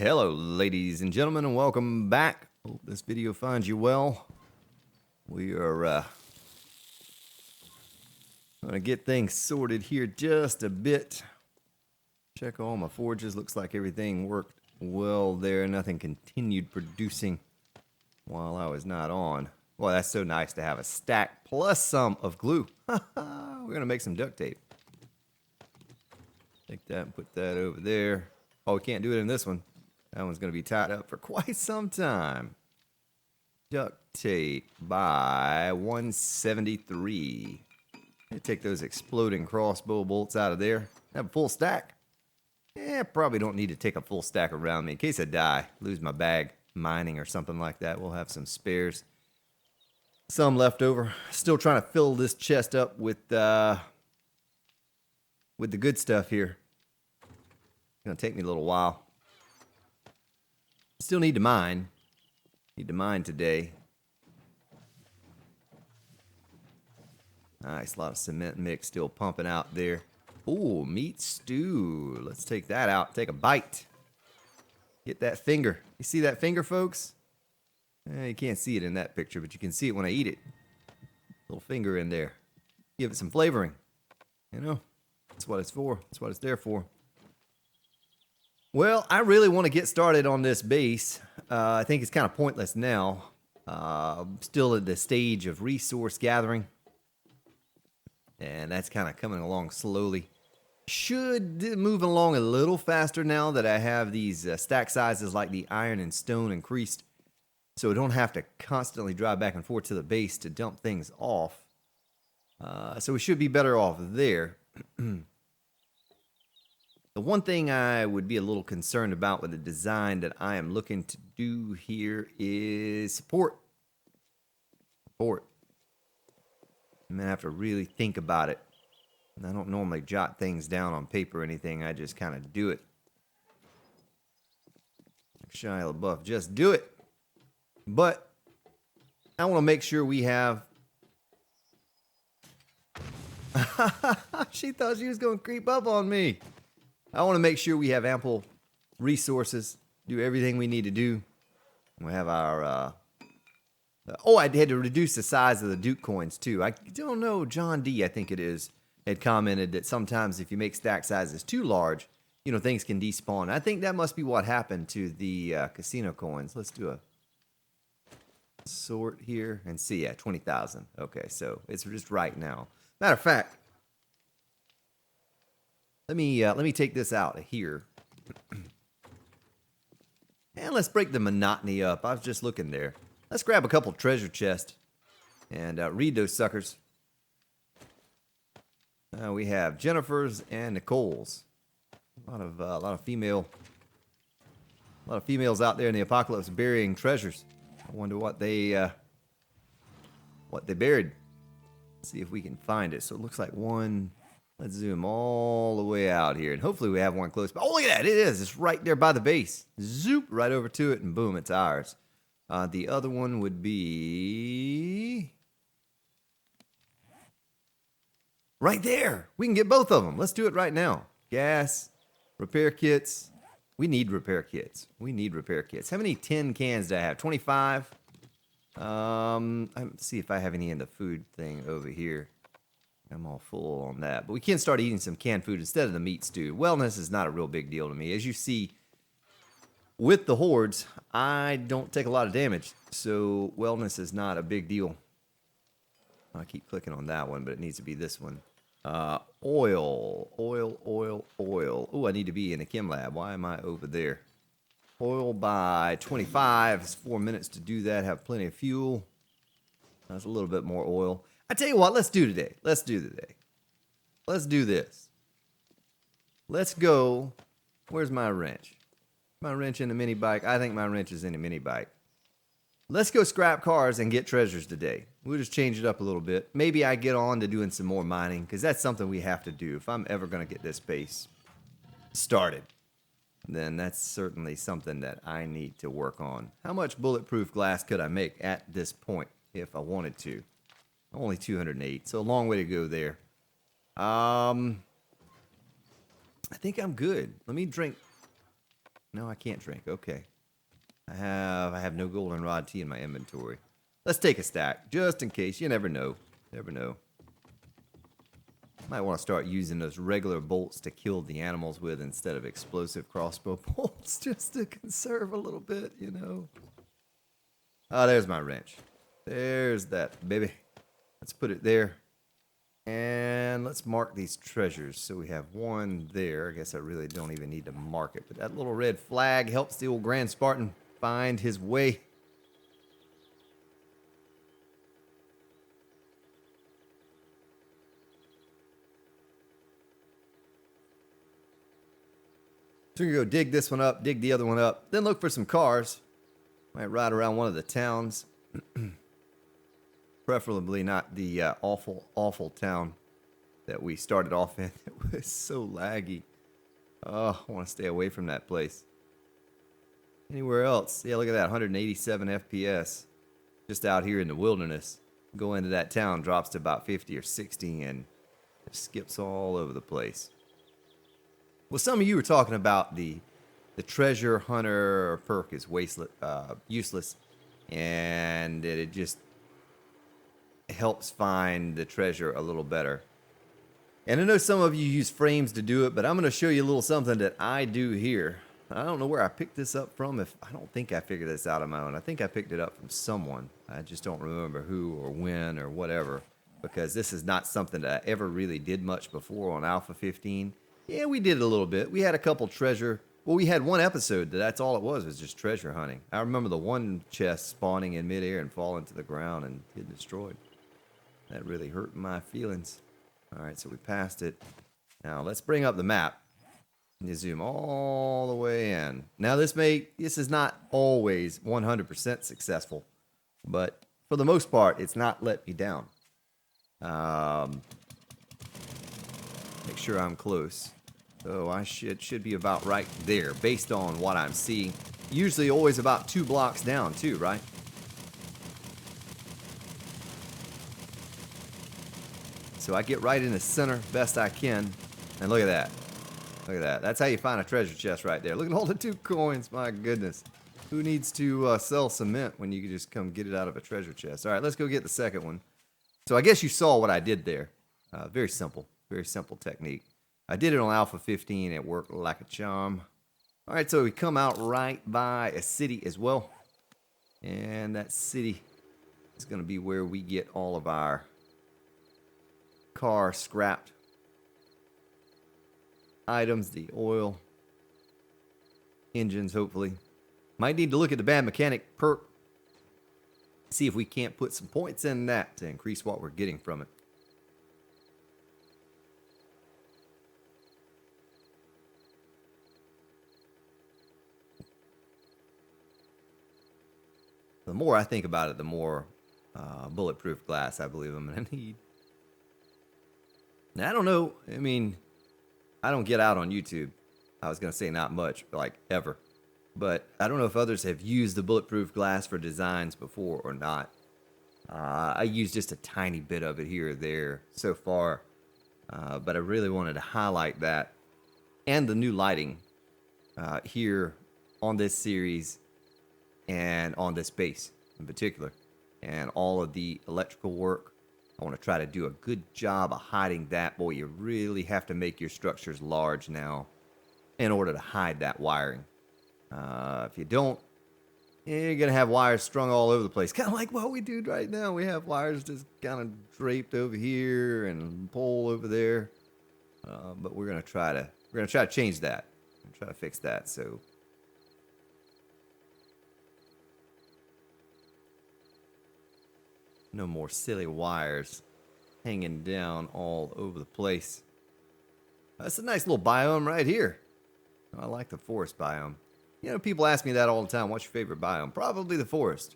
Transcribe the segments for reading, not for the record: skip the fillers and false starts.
Hello, ladies and gentlemen, and welcome back. Hope this video finds you well. We are going to get things sorted here just a bit. Check all my forges. Looks like everything worked well there. Nothing continued producing while I was not on. Boy, that's so nice to have a stack plus some of glue. We're going to make some duct tape. Take that and put that over there. Oh, we can't do it in this one. That one's going to be tied up for quite some time. Duct tape by 173. Take those exploding crossbow bolts out of there. Have a full stack. Probably don't need to take a full stack around me in case I die, lose my bag, mining or something like that. We'll have some spares. Some left over. Still trying to fill this chest up with the good stuff here. It's going to take me a little while. Still need to mine. Need to mine today. Nice, a lot of cement mix still pumping out there. Ooh, meat stew. Let's take that out. Take a bite. Get that finger. You see that finger, folks? You can't see it in that picture, but you can see it when I eat it. Little finger in there. Give it some flavoring. You know, that's what it's for. That's what it's there for. Well, I really want to get started on this base. I think it's kind of pointless now. Still at the stage of resource gathering. And that's kind of coming along slowly. Should move along a little faster now that I have these stack sizes like the iron and stone increased. So I don't have to constantly drive back and forth to the base to dump things off. So we should be better off there. The one thing I would be a little concerned about with the design that I am looking to do here is support. Support. I'm going to have to really think about it. I don't normally jot things down on paper or anything. I just kind of do it. Like Shia LaBeouf, just do it. But I want to make sure we have... She thought she was going to creep up on me. I want to make sure we have ample resources, do everything we need to do. We have our... I had to reduce the size of the Duke coins, too. I don't know, John D., I think it is, had commented that sometimes if you make stack sizes too large, you know, things can despawn. I think that must be what happened to the casino coins. Let's do a sort here and see. Yeah, 20,000. Okay, so it's just right now. Matter of fact, let me take this out of here. And let's break the monotony up. I was just looking there. Let's grab a couple treasure chests and read those suckers. We have Jennifer's and Nicole's. A lot of females out there in the apocalypse burying treasures. I wonder what they buried. Let's see if we can find it. So it looks like one. Let's zoom all the way out here, and hopefully we have one close by. Oh, look at that! It is. It's right there by the base. Zoop right over to it, and boom, it's ours. The other one would be right there. We can get both of them. Let's do it right now. Gas, repair kits. We need repair kits. How many tin cans do I have? 25. Let's see if I have any in the food thing over here. I'm all full on that. But we can start eating some canned food instead of the meat stew. Wellness is not a real big deal to me. As you see, with the hordes, I don't take a lot of damage. So wellness is not a big deal. I keep clicking on that one, but it needs to be this one. Oil. Oh, I need to be in a chem lab. Why am I over there? Oil by 25. It's 4 minutes to do that. Have plenty of fuel. That's a little bit more oil. I tell you what, let's do today. Let's do this. Let's go. Where's my wrench? My wrench in the mini bike? I think my wrench is in the mini bike. Let's go scrap cars and get treasures today. We'll just change it up a little bit. Maybe I get on to doing some more mining, because that's something we have to do. If I'm ever going to get this base started, then that's certainly something that I need to work on. How much bulletproof glass could I make at this point if I wanted to? Only 208, so a long way to go there. I think I'm good. Let me drink No, I can't drink. Okay. I have no goldenrod tea in my inventory. Let's take a stack, just in case. You never know. Never know. Might want to start using those regular bolts to kill the animals with instead of explosive crossbow bolts, just to conserve a little bit, you know. Ah, there's my wrench. There's that, baby. Let's put it there. And let's mark these treasures. So we have one there. I guess I really don't even need to mark it. But that little red flag helps the old Grand Spartan find his way. So we can go dig this one up, dig the other one up, then look for some cars. Might ride around one of the towns. Preferably not the awful, awful town that we started off in. It was so laggy. Oh, I want to stay away from that place. Anywhere else? Yeah, look at that, 187 FPS. Just out here in the wilderness. Go into that town, drops to about 50 or 60, and it skips all over the place. Well, some of you were talking about the treasure hunter perk is useless, and that it just helps find the treasure a little better. And I know some of you use frames to do it, but I'm going to show you a little something that I do here. I don't know where I picked this up from. I don't think I figured this out on my own. I think I picked it up from someone. I just don't remember who or when or whatever, because this is not something that I ever really did much before on Alpha 15. Yeah, we did a little bit. We had a couple treasure. Well, we had one episode that's all it was just treasure hunting. I remember the one chest spawning in midair and falling to the ground and getting destroyed. That really hurt my feelings. All right, so we passed it. Now let's bring up the map. And you zoom all the way in. Now this is not always 100% successful, but for the most part, it's not let me down. Make sure I'm close. So I should be about right there based on what I'm seeing. Usually always about 2 blocks down too, right? So I get right in the center best I can. And look at that. Look at that. That's how you find a treasure chest right there. Look at all the 2 coins. My goodness. Who needs to sell cement when you can just come get it out of a treasure chest? All right, let's go get the second one. So I guess you saw what I did there. Very simple technique. I did it on Alpha 15. It worked like a charm. All right, so we come out right by a city as well. And that city is going to be where we get all of our car scrapped items, the oil, engines, hopefully. Might need to look at the bad mechanic perk. See if we can't put some points in that to increase what we're getting from it. The more I think about it, the more bulletproof glass I believe I'm going to need. Now, I don't know. I mean, I don't get out on YouTube. I was going to say not much, like ever. But I don't know if others have used the bulletproof glass for designs before or not. I used just a tiny bit of it here or there so far. But I really wanted to highlight that and the new lighting here on this series and on this base in particular. And all of the electrical work. I want to try to do a good job of hiding that. Boy, you really have to make your structures large now in order to hide that wiring. If you don't, you're going to have wires strung all over the place. Kind of like what we do right now. We have wires just kind of draped over here and pole over there. But we're going to try to change that. Try to fix that. So no more silly wires hanging down all over the place. That's a nice little biome right here. I like the forest biome. You know, people ask me that all the time. What's your favorite biome? Probably the forest.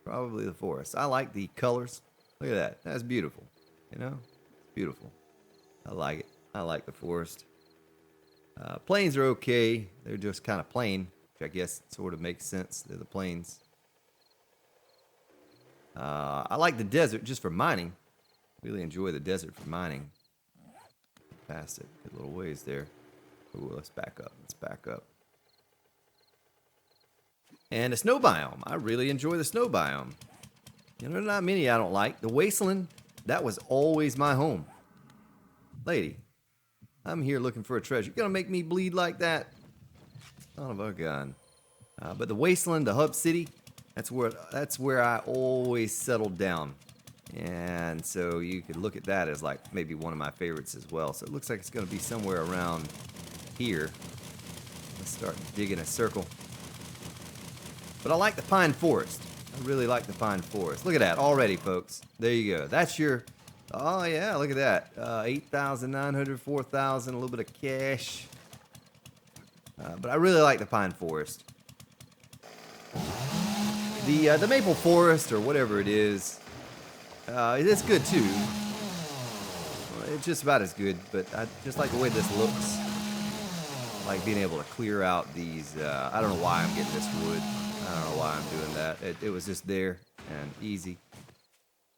Probably the forest. I like the colors. Look at that. That's beautiful. You know? It's beautiful. I like it. I like the forest. Plains are okay. They're just kind of plain, which I guess sort of makes sense. They're the plains. I like the desert just for mining. Really enjoy the desert for mining. Past it. Good little ways there. Ooh, let's back up. Let's back up. And a snow biome. I really enjoy the snow biome. You know, not many I don't like. The wasteland, that was always my home. Lady, I'm here looking for a treasure. You're gonna make me bleed like that? Son of a gun. But the wasteland, the hub city, that's where I always settled down. And so you could look at that as like maybe one of my favorites as well. So it looks like it's gonna be somewhere around here. Let's start digging a circle. But I like the pine forest. I really like the pine forest. Look at that already, folks. There you go. That's your, oh yeah, look at that. 8,900, 4,000, a little bit of cash. But I really like the pine forest. The maple forest or whatever it is, it's good too. It's just about as good, but I just like the way this looks. I like being able to clear out these, I don't know why I'm getting this wood. I don't know why I'm doing that. It was just there and easy.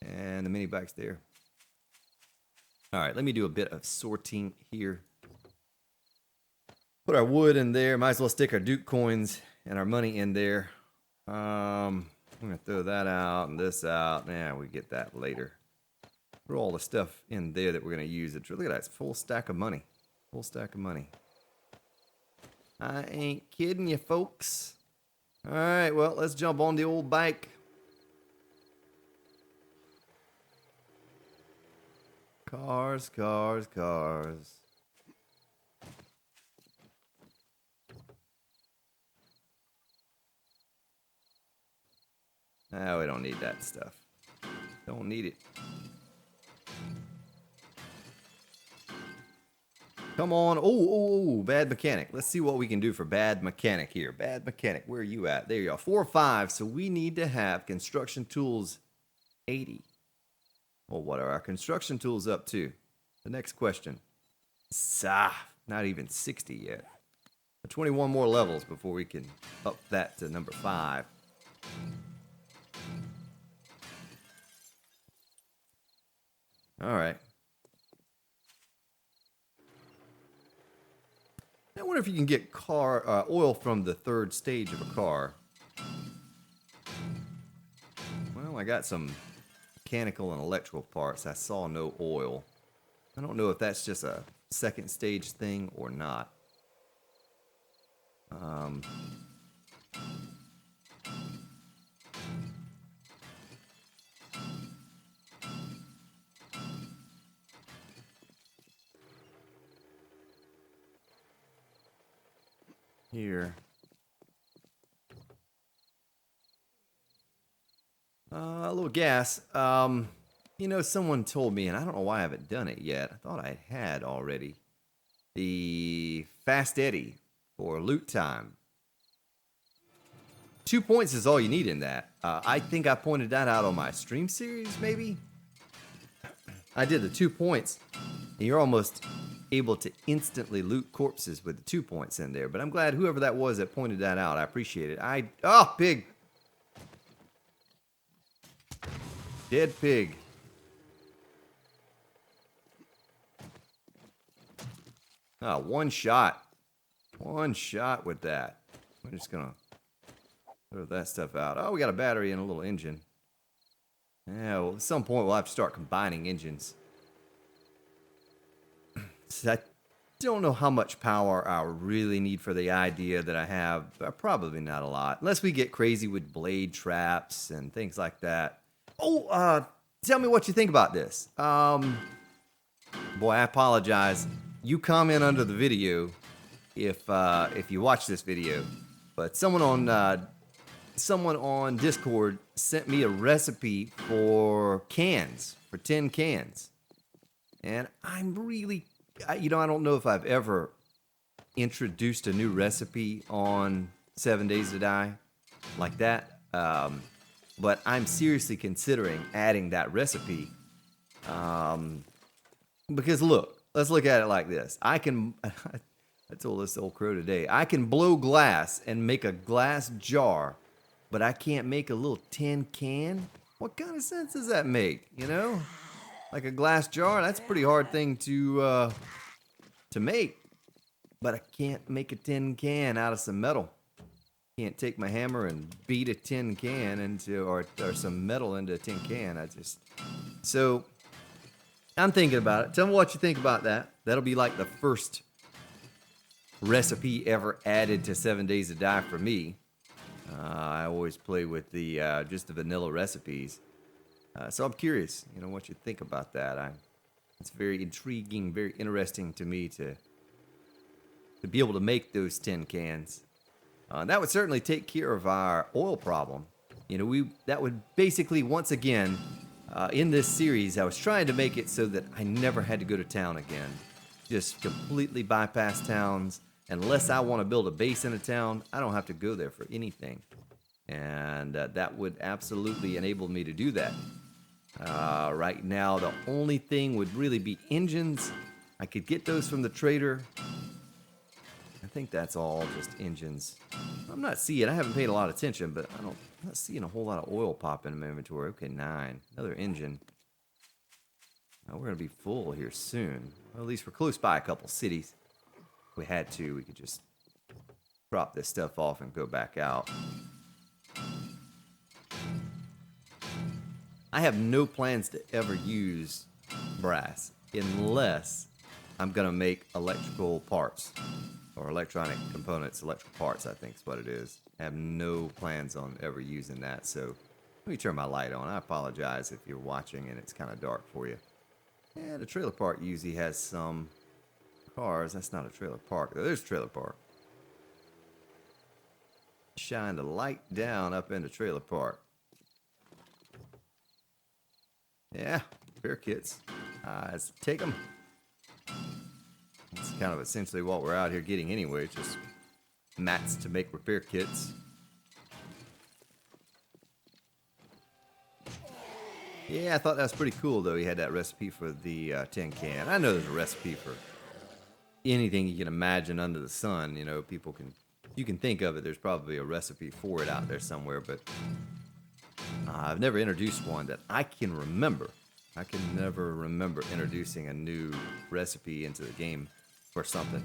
And the mini bike's there. All right, let me do a bit of sorting here. Put our wood in there. Might as well stick our Duke coins and our money in there. I'm gonna throw that out and this out. Nah, we get that later. Throw all the stuff in there that we're gonna use. Look at that, it's a full stack of money. Full stack of money. I ain't kidding you, folks. All right, well, let's jump on the old bike. Cars, cars, cars. No, we don't need that stuff. Don't need it. Come on. Oh, bad mechanic. Let's see what we can do for bad mechanic here. Bad mechanic, where are you at? There you are. 4 or 5. So we need to have construction tools 80. Well, what are our construction tools up to? The next question. Not even 60 yet. 21 more levels before we can up that to number 5. All right. I wonder if you can get oil from the 3rd stage of a car. Well, I got some mechanical and electrical parts. I saw no oil. I don't know if that's just a 2nd stage thing or not. Here. A little gas. You know, someone told me, and I don't know why I haven't done it yet. I thought I had already. The Fast Eddie for loot time. 2 points is all you need in that. I think I pointed that out on my stream series, maybe? I did the 2 points, and you're almost able to instantly loot corpses with the 2 points in there. But I'm glad whoever that was that pointed that out. I appreciate it. Oh, pig. Dead pig. Oh, one shot. One shot with that. We're just gonna throw that stuff out. Oh, we got a battery and a little engine. Yeah, well, at some point we'll have to start combining engines. I don't know how much power I really need for the idea that I have. Probably not a lot. Unless we get crazy with blade traps and things like that. Oh, tell me what you think about this. Boy, I apologize. You comment under the video if you watch this video. But someone on Discord sent me a recipe for cans, for 10 cans. And I'm really, I don't know if I've ever introduced a new recipe on 7 Days to Die like that. But I'm seriously considering adding that recipe. Because look, let's look at it like this. I told this old crow today, I can blow glass and make a glass jar, but I can't make a little tin can? What kind of sense does that make, you know? Like a glass jar, that's a pretty hard thing to make. But I can't make a tin can out of some metal. Can't take my hammer and beat a tin can into, or some metal into a tin can. So I'm thinking about it. Tell me what you think about that. That'll be like the first recipe ever added to 7 Days to Die for me. I always play with the just the vanilla recipes. So I'm curious, what you think about that. It's very intriguing, very interesting to me to be able to make those tin cans. That would certainly take care of our oil problem. That would basically, once again, in this series, I was trying to make it so that I never had to go to town again. Just completely bypass towns. Unless I want to build a base in a town, I don't have to go there for anything. And that would absolutely enable me to do that. Right now, the only thing would really be engines. I could get those from the trader. I think that's all just engines. I'm not seeing, I haven't paid a lot of attention, but I'm not seeing a whole lot of oil pop in my inventory. Okay, 9. Another engine. Now we're going to be full here soon. Well, at least we're close by a couple cities. If we had to, we could just drop this stuff off and go back out. I have no plans to ever use brass unless I'm going to make electrical parts or electronic components, electrical parts, I think is what it is. I have no plans on ever using that. So let me turn my light on. I apologize if you're watching and it's kind of dark for you. Yeah, the trailer park usually has some cars. That's not a trailer park. There's a trailer park. Shine the light down up into trailer park. Yeah, repair kits. Let's take them. That's kind of essentially what we're out here getting anyway. Just mats to make repair kits. Yeah, I thought that was pretty cool, though. He had that recipe for the tin can. I know there's a recipe for anything you can imagine under the sun. You can think of it. There's probably a recipe for it out there somewhere, but I've never introduced one that I can remember. I can never remember introducing a new recipe into the game for something.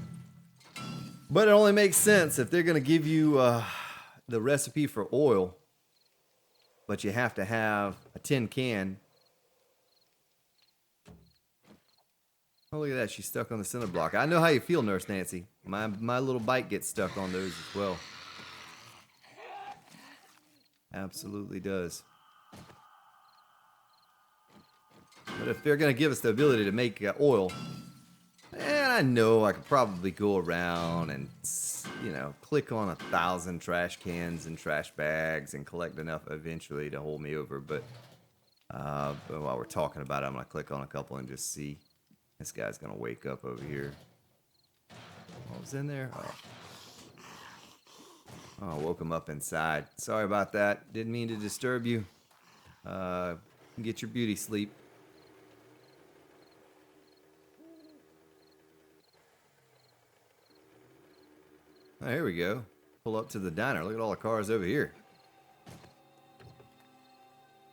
But it only makes sense if they're going to give you the recipe for oil, but you have to have a tin can. Oh, look at that. She's stuck on the center block. I know how you feel, Nurse Nancy. My little bike gets stuck on those as well. Absolutely does. But if they're going to give us the ability to make oil, and I know I could probably go around and, click on 1,000 trash cans and trash bags and collect enough eventually to hold me over. But while we're talking about it, I'm going to click on a couple and just see. This guy's going to wake up over here. What was in there? Oh, I woke him up inside. Sorry about that. Didn't mean to disturb you. Get your beauty sleep. Oh, here we go. Pull up to the diner. Look at all the cars over here.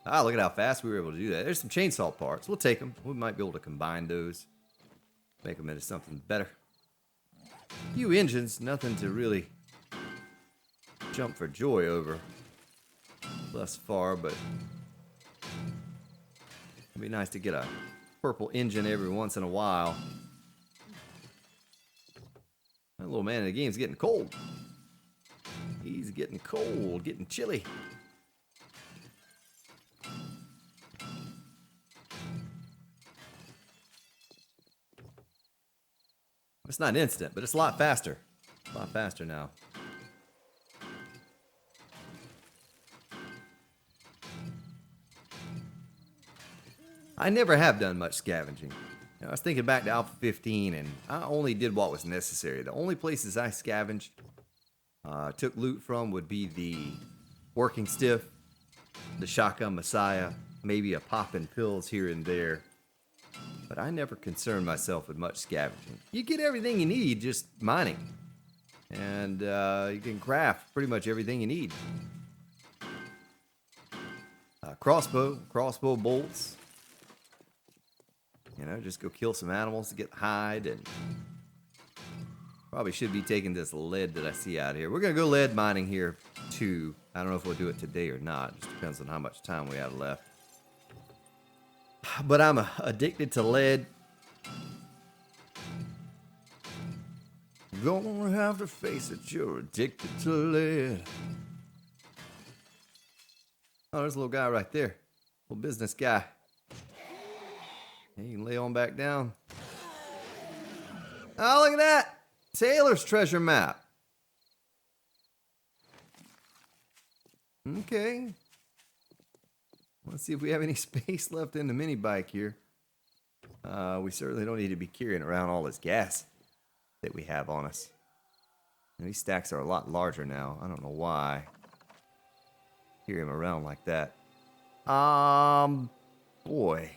Ah, look at how fast we were able to do that. There's some chainsaw parts. We'll take them. We might be able to combine those. Make them into something better. A few engines. Nothing to really jump for joy over thus far, but it'd be nice to get a purple engine every once in a while. That little man in the game's getting cold. He's getting cold, getting chilly. It's not instant, but it's a lot faster. A lot faster now. I never have done much scavenging. I was thinking back to Alpha 15, and I only did what was necessary. The only places I scavenged, took loot from would be the Working Stiff, the Shotgun Messiah, maybe a poppin' pills here and there. But I never concerned myself with much scavenging. You get everything you need just mining. And you can craft pretty much everything you need. Crossbow bolts. Just go kill some animals to get hide. And probably should be taking this lead that I see out here. We're going to go lead mining here 2. I don't know if we'll do it today or not. It just depends on how much time we have left. But I'm addicted to lead. Gonna have to face it, you're addicted to lead. Oh, there's a little guy right there. Little business guy. You can lay on back down. Oh, look at that! Taylor's treasure map. Okay. Let's see if we have any space left in the mini bike here. We certainly don't need to be carrying around all this gas that we have on us. And these stacks are a lot larger now. I don't know why. Carry them around like that. Boy.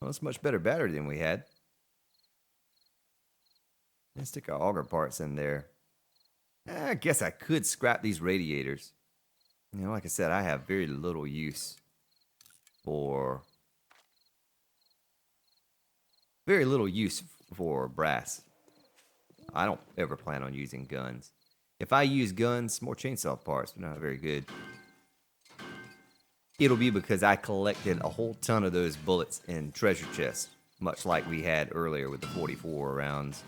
Well, that's much better battery than we had. Let's stick our auger parts in there. I guess I could scrap these radiators. You know, like I said, I have very little use for brass. I don't ever plan on using guns. If I use guns, more chainsaw parts, but not very good. It'll be because I collected a whole ton of those bullets in treasure chests, much like we had earlier with the 44 rounds,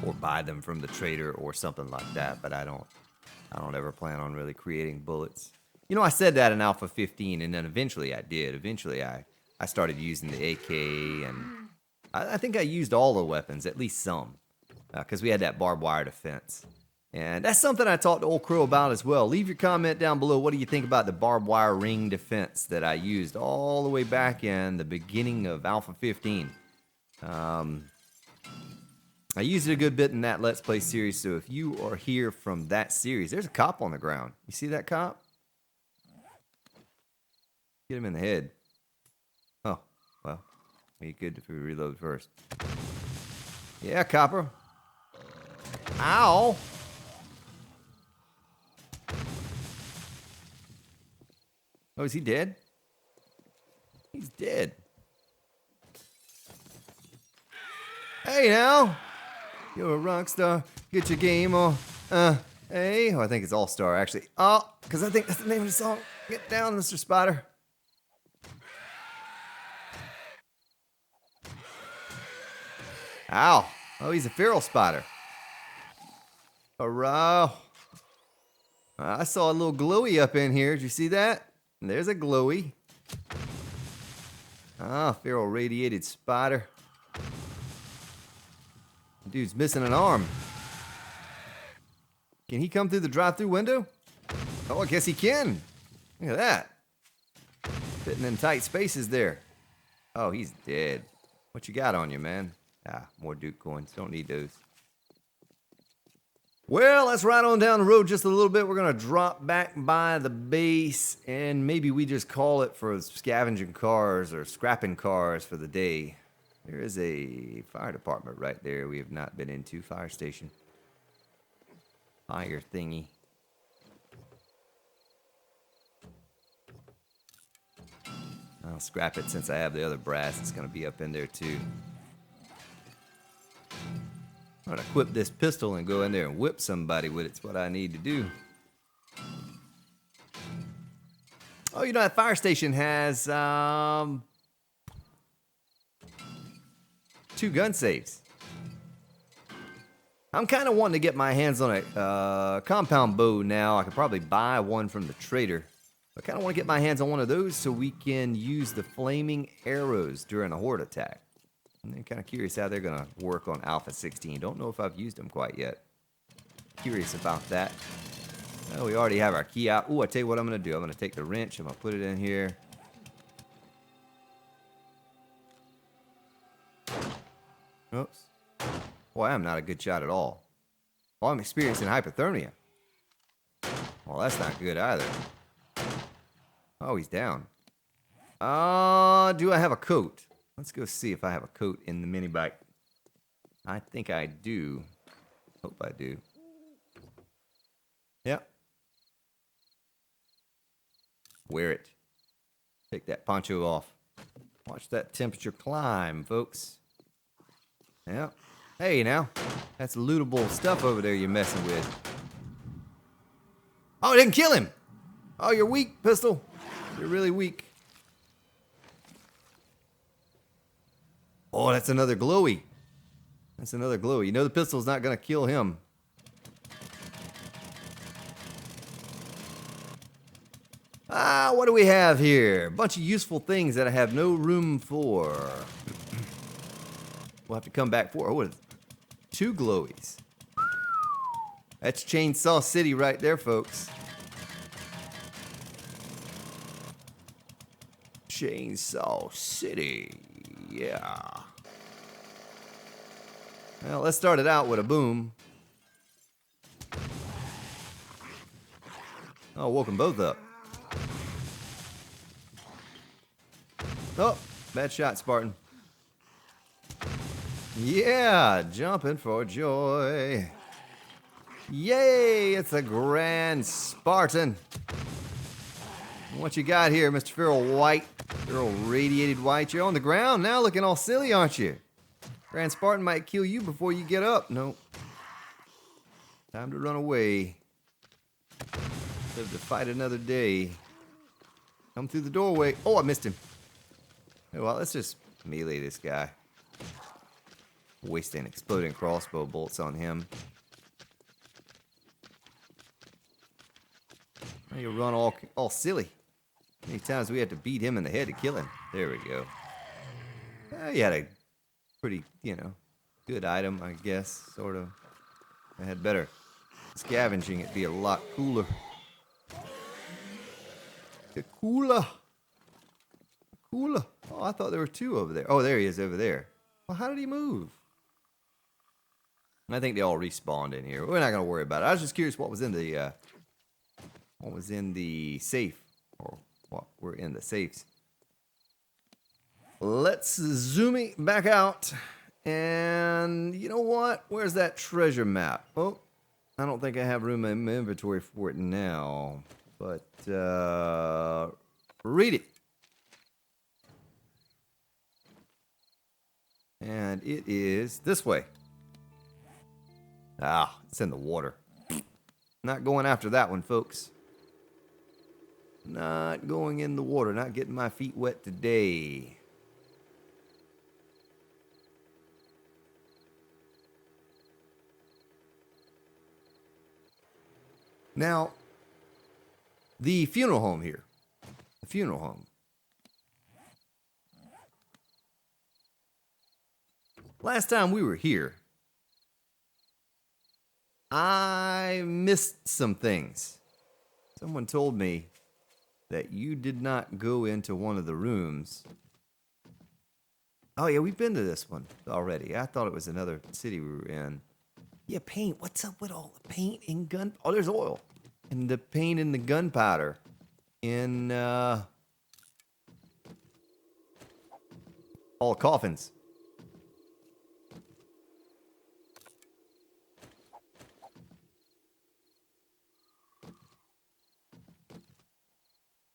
or buy them from the trader or something like that. But I don't ever plan on really creating bullets. You know, I said that in Alpha 15, and then eventually I did. Eventually I started using the AK, and I think I used all the weapons, at least some, because we had that barbed wire defense. And that's something I talked to Old Crow about as well. Leave your comment down below. What do you think about the barbed wire ring defense that I used all the way back in the beginning of Alpha 15? I used it a good bit in that Let's Play series, so if you are here from that series, there's a cop on the ground. You see that cop? Get him in the head. Oh, well, be good if we reload first. Yeah, copper. Ow! Oh, is he dead? He's dead. Hey now! You're a rock star. Get your game on. Hey. Oh, I think it's All Star, actually. Oh, because I think that's the name of the song. Get down, Mr. Spider. Ow. Oh, he's a feral spider. Hurrah. I saw a little glowy up in here. Did you see that? There's a glowy. Ah, feral radiated spider. Dude's missing an arm. Can he come through the drive-through window? Oh, I guess he can. Look at that. Fitting in tight spaces there. Oh, he's dead. What you got on you, man? Ah, more Duke coins. Don't need those. Well, let's ride on down the road just a little bit. We're going to drop back by the base, and maybe we just call it for scavenging cars or scrapping cars for the day. There is a fire department right there we have not been into. Fire station. Fire thingy. I'll scrap it since I have the other brass. It's going to be up in there too. I'm going to equip this pistol and go in there and whip somebody with it. It's what I need to do. Oh, you know, that fire station has 2 gun safes. I'm kind of wanting to get my hands on a compound bow now. I could probably buy one from the trader. I kind of want to get my hands on one of those so we can use the flaming arrows during a horde attack. I'm kind of curious how they're going to work on Alpha 16. Don't know if I've used them quite yet. Curious about that. Oh, we already have our key out. Ooh, I tell you what I'm going to do. I'm going to take the wrench. I'm going to put it in here. Oops. Boy, I'm not a good shot at all. Oh, I'm experiencing hypothermia. Well, that's not good either. Oh, he's down. Do I have a coat? Let's go see if I have a coat in the mini bike. I think I do. Hope I do. Yep. Wear it. Take that poncho off. Watch that temperature climb, folks. Yep. Hey, now. That's lootable stuff over there you're messing with. Oh, it didn't kill him. Oh, you're weak, pistol. You're really weak. Oh, that's another glowy. That's another glowy. You know the pistol's not going to kill him. Ah, what do we have here? A bunch of useful things that I have no room for. We'll have to come back for. Oh, what is it? 2 glowies. That's Chainsaw City right there, folks. Chainsaw City. Yeah. Well, let's start it out with a boom. Oh, woke them both up. Oh, bad shot, Spartan. Yeah, jumping for joy. Yay, it's a grand Spartan. What you got here, Mr. Feral White? Feral Radiated White. You're on the ground now looking all silly, aren't you? Grand Spartan might kill you before you get up. No. Time to run away. Live to fight another day. Come through the doorway. Oh, I missed him. Oh, well, let's just melee this guy. Wasting exploding crossbow bolts on him. Now you run all silly. Many times we had to beat him in the head to kill him. There we go. You had a pretty, good item, I guess, sort of. I had better scavenging. It'd be a lot cooler. The cooler. Cooler. Oh, I thought there were 2 over there. Oh, there he is over there. Well, how did he move? I think they all respawned in here. We're not going to worry about it. I was just curious what was in the safe, or what were in the safes. Let's zoom it back out. And you know what? Where's that treasure map? Oh, I don't think I have room in my inventory for it now. But, read it. And it is this way. Ah, it's in the water. Not going after that one, folks. Not going in the water. Not getting my feet wet today. Now, the funeral home here. The funeral home. Last time we were here, I missed some things. Someone told me that you did not go into one of the rooms. Oh, yeah, we've been to this one already. I thought it was another city we were in. Yeah, paint. What's up with all the paint and gun? Oh, there's oil. And the paint and the gunpowder in all coffins.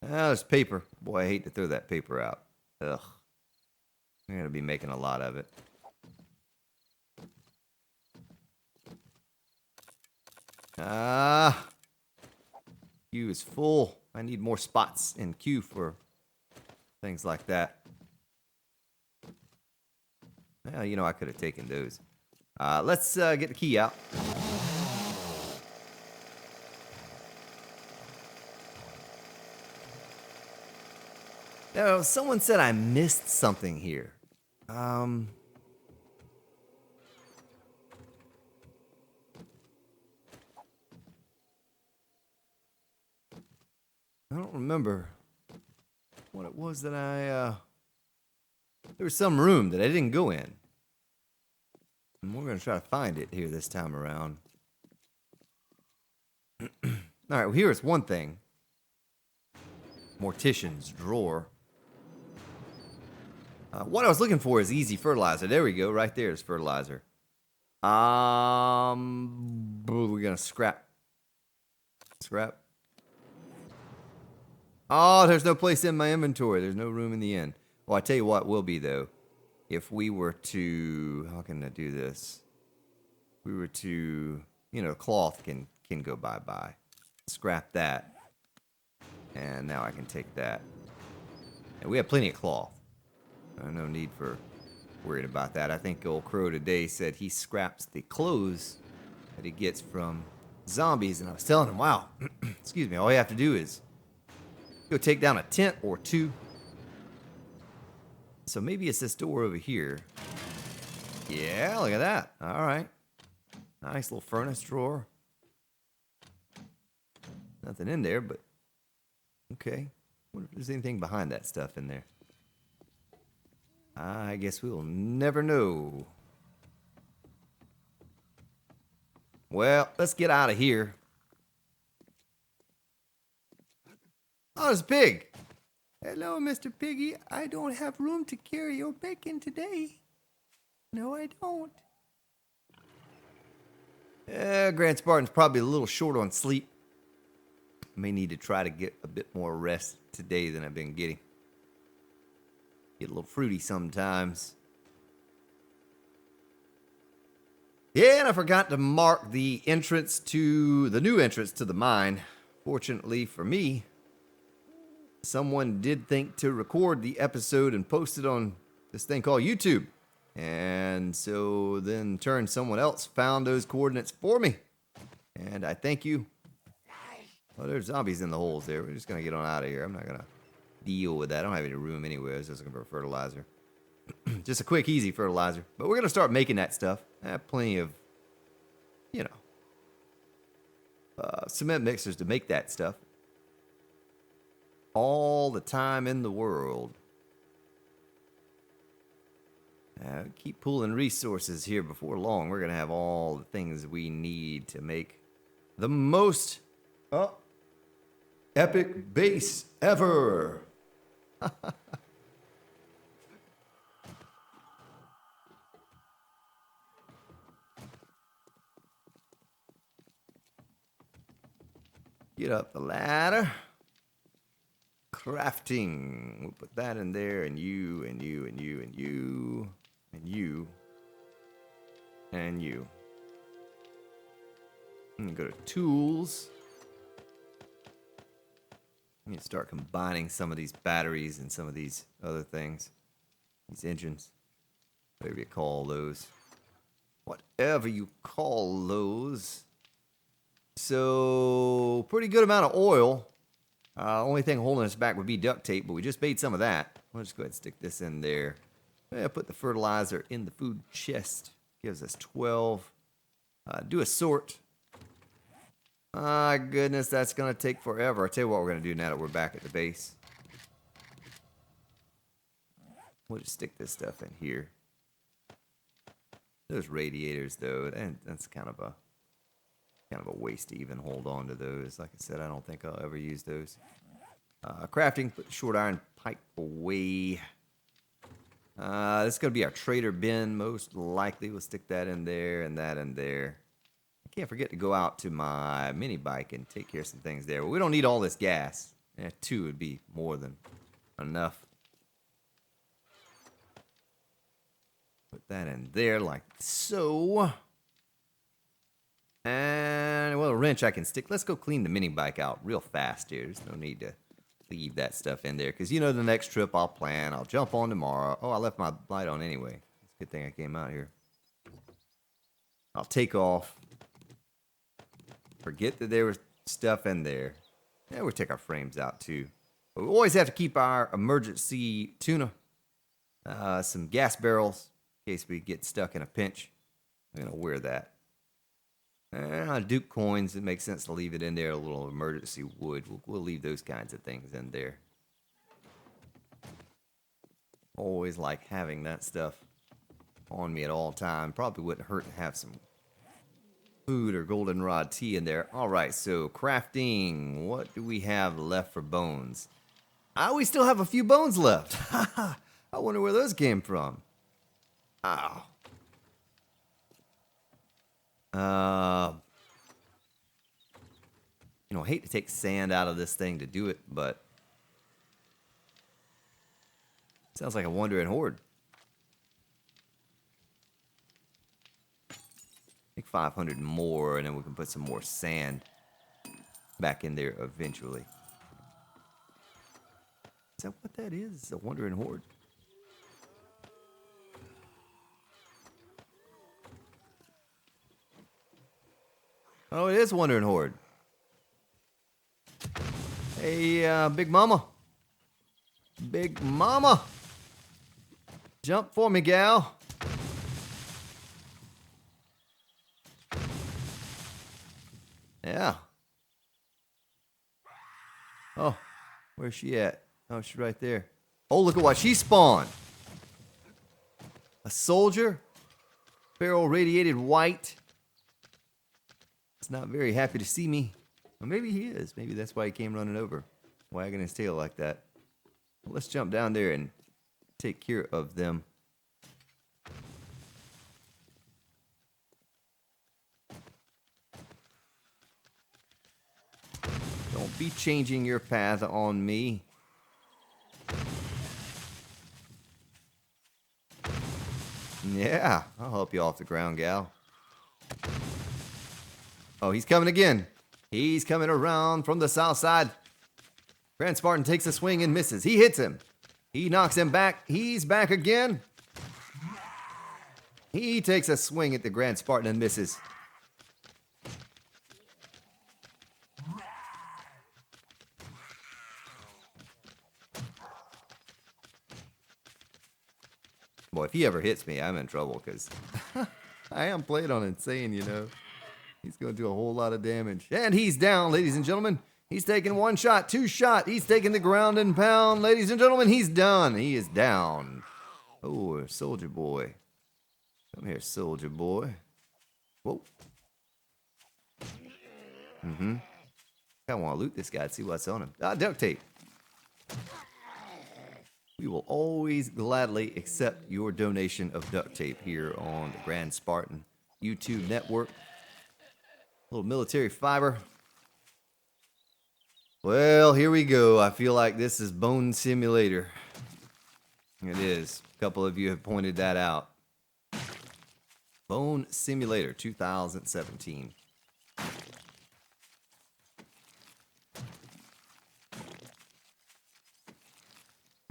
Ah, there's paper. Boy, I hate to throw that paper out. Ugh. I'm going to be making a lot of it. Ah. Queue is full. I need more spots in queue for things like that. Well, I could have taken those. Let's get the key out. Now, someone said I missed something here. I don't remember what it was that there was some room that I didn't go in. And we're going to try to find it here this time around. All right, well, here's one thing. Mortician's drawer. What I was looking for is easy fertilizer. There we go. Right there is fertilizer. We're going to scrap. Scrap. Oh, there's no place in my inventory. There's no room in the inn. Well, I tell you what will be, though. If we were to... How can I do this? we were to, you know, cloth can go bye-bye. Scrap that. And now I can take that. And we have plenty of cloth. No need for worried about that. I think old Crow today said he scraps the clothes that he gets from zombies. And I was telling him, wow, excuse me, all you have to do is go take down a tent or two. So maybe it's this door over here. Yeah, look at that. All right. Nice little furnace drawer. Nothing in there, but okay. Wonder if there's anything behind that stuff in there. I guess we'll never know. Well, let's get out of here. Oh, there's a pig. Hello, Mr. Piggy. I don't have room to carry your bacon today. No, I don't. Grant Spartan's probably a little short on sleep. May need to try to get a bit more rest today than I've been getting. Get a little fruity sometimes. Yeah, and I forgot to mark the entrance to the new entrance to the mine. Fortunately for me, someone did think to record the episode and post it on this thing called YouTube. And so then turned someone else found those coordinates for me. And I thank you. Oh, there's zombies in the holes there. We're just going to get on out of here. I'm not going to deal with that. I don't have any room anyway. I was just looking for fertilizer. Just a quick, easy fertilizer. But we're going to start making that stuff. I have plenty of, you know, cement mixers to make that stuff. All the time in the world. Keep pulling resources here before long. We're going to have all the things we need to make the most epic base ever. Get up the ladder. Crafting. We'll put that in there, and you, and you, and you, and you, and you, and you. And go to tools. I need to start combining some of these batteries and some of these other things. These engines. Whatever you call those. Whatever you call those. So, pretty good amount of oil. Only thing holding us back would be duct tape, but we just made some of that. We'll just go ahead and stick this in there. Yeah, put the fertilizer in the food chest. Gives us 12. Do a sort. Goodness, that's going to take forever. I'll tell you what we're going to do now that we're back at the base. We'll just stick this stuff in here. Those radiators, though, that's kind of a waste to even hold on to those. Like I said, I don't think I'll ever use those. Crafting, put the short iron pipe away. This is going to be our trader bin, most likely. We'll stick that in there and that in there. I can't forget to go out to my mini bike and take care of some things there. But we don't need all this gas. 2 would be more than enough. Put that in there like so. And, well, a wrench I can stick. Let's go clean the mini bike out real fast here. There's no need to leave that stuff in there. Because, you know, the next trip I'll plan. I'll jump on tomorrow. Oh, I left my light on anyway. It's a good thing I came out here. I'll take off. Forget that there was stuff in there. Yeah, we'll take our frames out, too. But we always have to keep our emergency tuna. Some gas barrels. In case we get stuck in a pinch. I'm going to wear that. Duke coins, it makes sense to leave it in there. A little emergency wood. We'll leave those kinds of things in there. Always like having that stuff on me at all time. Probably wouldn't hurt to have some food or goldenrod tea in there. All right, so crafting. What do we have left for bones? We still have a few bones left. I wonder where those came from. Ow. You know, I hate to take sand out of this thing to do it, but it sounds like a wandering horde. I think 500 more, and then we can put some more sand back in there eventually. Is that what that is? A wandering horde? Oh, it is a wandering horde. Hey, Big Mama. Big Mama. Jump for me, gal. Yeah. Oh, where's she at? Oh, she's right there. Oh, look at what she spawned. A soldier. Barrel radiated white. He's not very happy to see me. Well, maybe he is. Maybe that's why he came running over, wagging his tail like that. Well, let's jump down there and take care of them. Don't be changing your path on me. Yeah, I'll help you off the ground, gal. Oh, he's coming again. He's coming around from the south side. Grand Spartan takes a swing and misses. He hits him. He knocks him back. He's back again. He takes a swing at the Grand Spartan and misses. Boy, if he ever hits me, I'm in trouble because I am playing on insane, you know. He's going to do a whole lot of damage. And he's down, ladies and gentlemen. He's taking one shot, two shot. He's taking the ground and pound. Ladies and gentlemen, he's done. He is down. Oh, soldier boy. Come here, soldier boy. Whoa. I want to loot this guy and see what's on him. Ah, duct tape. We will always gladly accept your donation of duct tape here on the Grand Spartan YouTube network. A little military fiber. Well, here we go. I feel like this is Bone Simulator. It is. A couple of you have pointed that out. Bone Simulator 2017.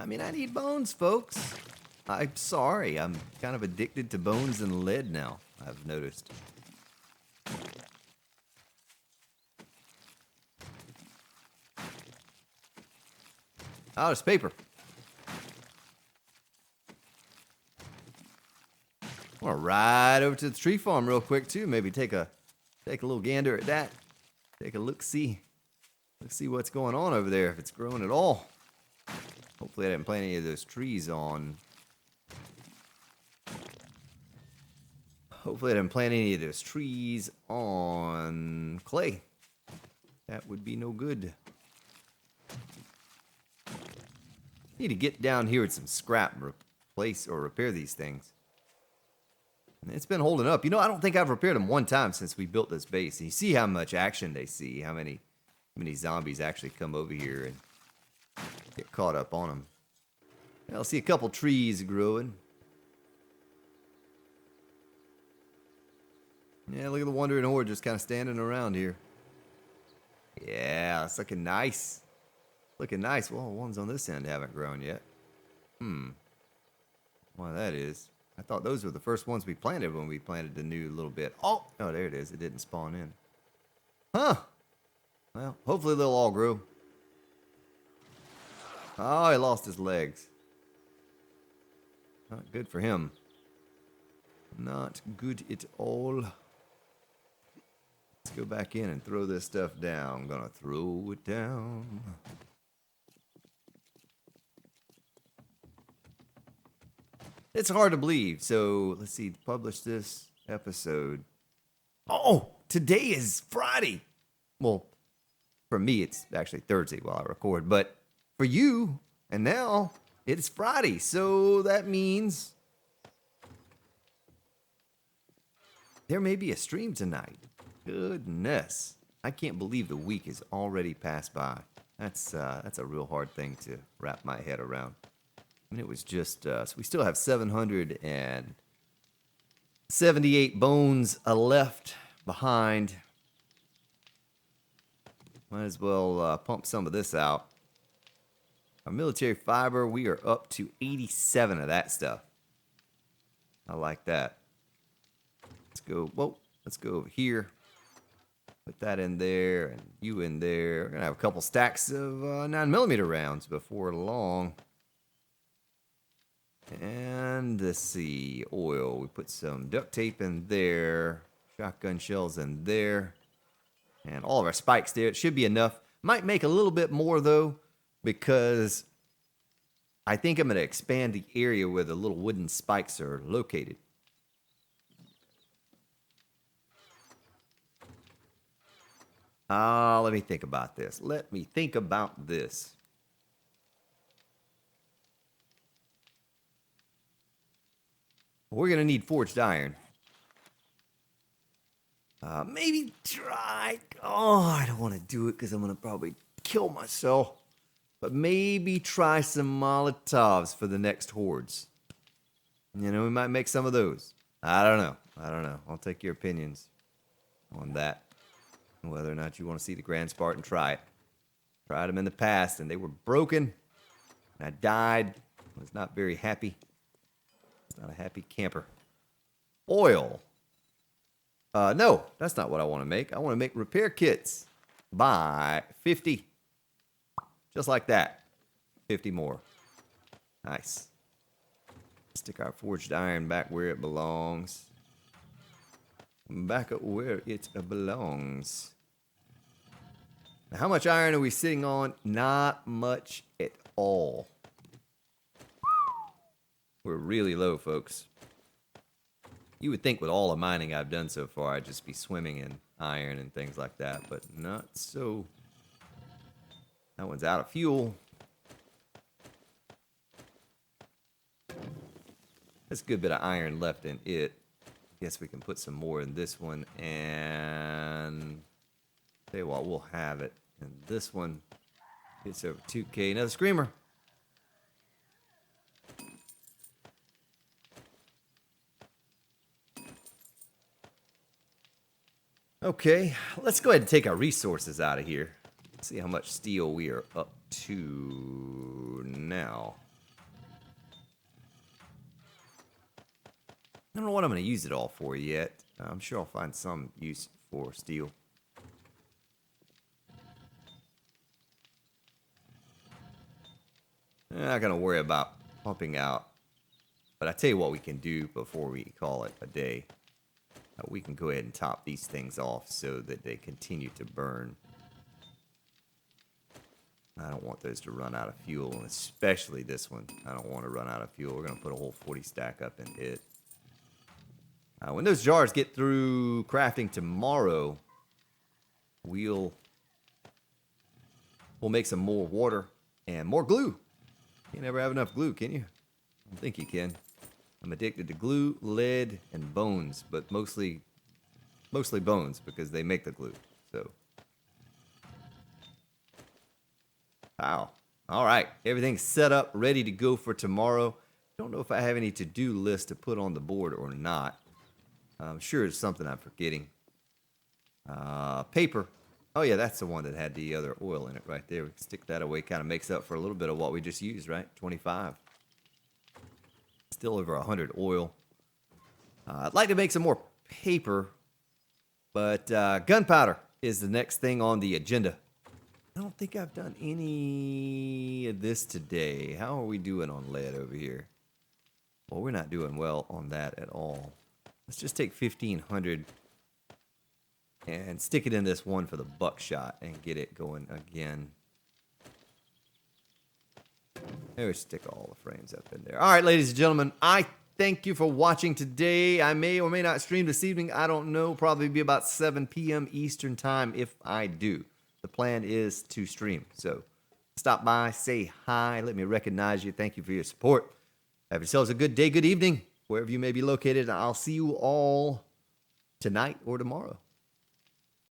I mean, I need bones, folks. I'm sorry. I'm kind of addicted to bones and lead now, I've noticed. Oh, there's paper. I want to ride over to the tree farm real quick, too. Maybe take a little gander at that. Take a look-see. Let's see what's going on over there, if it's growing at all. Hopefully I didn't plant any of those trees on... Hopefully I didn't plant any of those trees on clay. That would be no good. Need to get down here with some scrap and replace or repair these things. It's been holding up. You know, I don't think I've repaired them one time since we built this base. And you see how much action they see, how many zombies actually come over here and get caught up on them. I'll see a couple trees growing. Yeah, look at the wandering horde just kind of standing around here. Yeah, it's looking nice. Looking nice. Well, the ones on this end haven't grown yet. Why that is. I thought those were the first ones we planted when we planted the new little bit. Oh, there it is. It didn't spawn in. Huh. Well, hopefully they'll all grow. Oh, he lost his legs. Not good for him. Not good at all. Let's go back in and throw this stuff down. I'm gonna throw it down. It's hard to believe. So let's see. Publish this episode. Oh, today is Friday. Well, for me, it's actually Thursday while I record. But for you, and now it's Friday. So that means there may be a stream tonight. Goodness. I can't believe the week is already passed by. That's a real hard thing to wrap my head around. I mean, it was just, so we still have 700 and 78 bones left behind. Might as well pump some of this out. Our military fiber, we are up to 87 of that stuff. I like that. Let's go, whoa, let's go over here. Put that in there and you in there. We're going to have a couple stacks of 9mm rounds before long. And let's see, oil. We put some duct tape in there. Shotgun shells in there. And all of our spikes there. It should be enough. Might make a little bit more though, because I think I'm going to expand the area where the little wooden spikes are located. Let me think about this. Let me think about this. We're going to need forged iron. Maybe try... Oh, I don't want to do it because I'm going to probably kill myself. But maybe try some Molotovs for the next hordes. You know, we might make some of those. I don't know. I'll take your opinions on that. Whether or not you want to see the Grand Spartan try it. Tried them in the past and they were broken. And I died. I was not very happy. Not a happy camper. Oil. No, that's not what I want to make. I want to make repair kits. Buy 50. Just like that. 50 more. Nice. Stick our forged iron back where it belongs. Back up where it belongs. Now, how much iron are we sitting on? Not much at all. We're really low, folks. You would think with all the mining I've done so far, I'd just be swimming in iron and things like that, but not so. That one's out of fuel. There's a good bit of iron left in it. Guess we can put some more in this one, and tell you what, we'll have it. And this one gets over 2K. Another screamer. Okay, let's go ahead and take our resources out of here. See how much steel we are up to now. I don't know what I'm going to use it all for yet. I'm sure I'll find some use for steel. I'm not going to worry about pumping out. But I tell you what we can do before we call it a day. We can go ahead and top these things off so that they continue to burn. I don't want those to run out of fuel, and especially this one. I don't want to run out of fuel. We're going to put a whole 40 stack up in it. When those jars get through crafting tomorrow, we'll make some more water and more glue. You never have enough glue, can you? I don't think you can. I'm addicted to glue, lead, and bones, but mostly bones because they make the glue. So, wow. All right, everything's set up, ready to go for tomorrow. Don't know if I have any to-do list to put on the board or not. I'm sure it's something I'm forgetting. Paper. Oh yeah, that's the one that had the other oil in it right there. We can stick that away. Kind of makes up for a little bit of what we just used, right? 25. Still over 100 oil. I'd like to make some more paper, but gunpowder is the next thing on the agenda. I don't think I've done any of this today. How are we doing on lead over here? Well, we're not doing well on that at all. Let's just take 1,500 and stick it in this one for the buckshot and get it going again. Maybe stick all the frames up in there. All right, ladies and gentlemen, I thank you for watching today. I may or may not stream this evening. I don't know. Probably be about 7 p.m. Eastern time if I do. The plan is to stream. So stop by, say hi, let me recognize you. Thank you for your support. Have yourselves a good day, good evening, wherever you may be located. I'll see you all tonight or tomorrow.